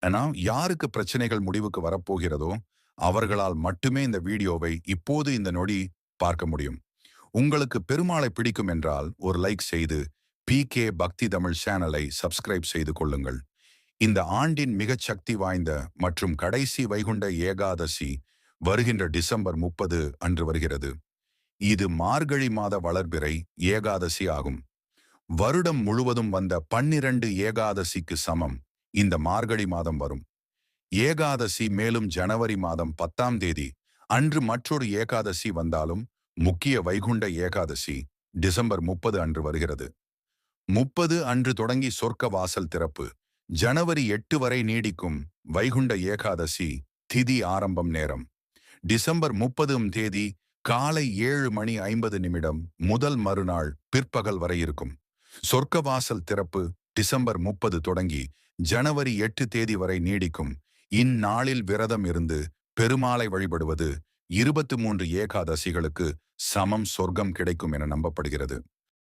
ஏன்னா யாருக்கு பிரச்சனைகள் முடிவுக்கு வரப்போகிறதோ அவர்களால் மட்டுமே இந்த வீடியோவை இப்போது இந்த நொடி பார்க்க முடியும். உங்களுக்கு பெருமாளை பிடிக்கும் என்றால் ஒரு லைக் செய்து PK பக்தி தமிழ் சேனலை சப்ஸ்கிரைப் செய்து கொள்ளுங்கள். இந்த ஆண்டின் மிகச் சக்தி வாய்ந்த மற்றும் கடைசி வைகுண்ட ஏகாதசி வருகின்ற டிசம்பர் 30 அன்று வருகிறது. இது மார்கழி மாத வளர்பிறை ஏகாதசி ஆகும். வருடம் முழுவதும் வந்த 12 ஏகாதசிக்கு சமம் இந்த மார்கழி மாதம் வரும். ஏகாதசி மேலும் ஜனவரி மாதம் 10ஆம் தேதி அன்று மற்றொரு ஏகாதசி வந்தாலும் முக்கிய வைகுண்ட ஏகாதசி டிசம்பர் 30 அன்று வருகிறது. 30 அன்று தொடங்கி சொர்க்க வாசல் திறப்பு. ஜனவரி 8 வரை நீடிக்கும் வைகுண்ட ஏகாதசி திதி ஆரம்பம் நேரம். டிசம்பர் 30ஆம் தேதி காலை 7:50 முதல் மறுநாள் பிற்பகல் வரை இருக்கும். சொர்க்க வாசல் திறப்பு டிசம்பர் 30 தொடங்கி ஜனவரி 8 தேதி வரை நீடிக்கும். இந்நாளில் விரதம் இருந்து பெருமாளை வழிபடுவது 23 ஏகாதசிகளுக்கு சமம் சொர்க்கம் கிடைக்கும் என நம்பப்படுகிறது.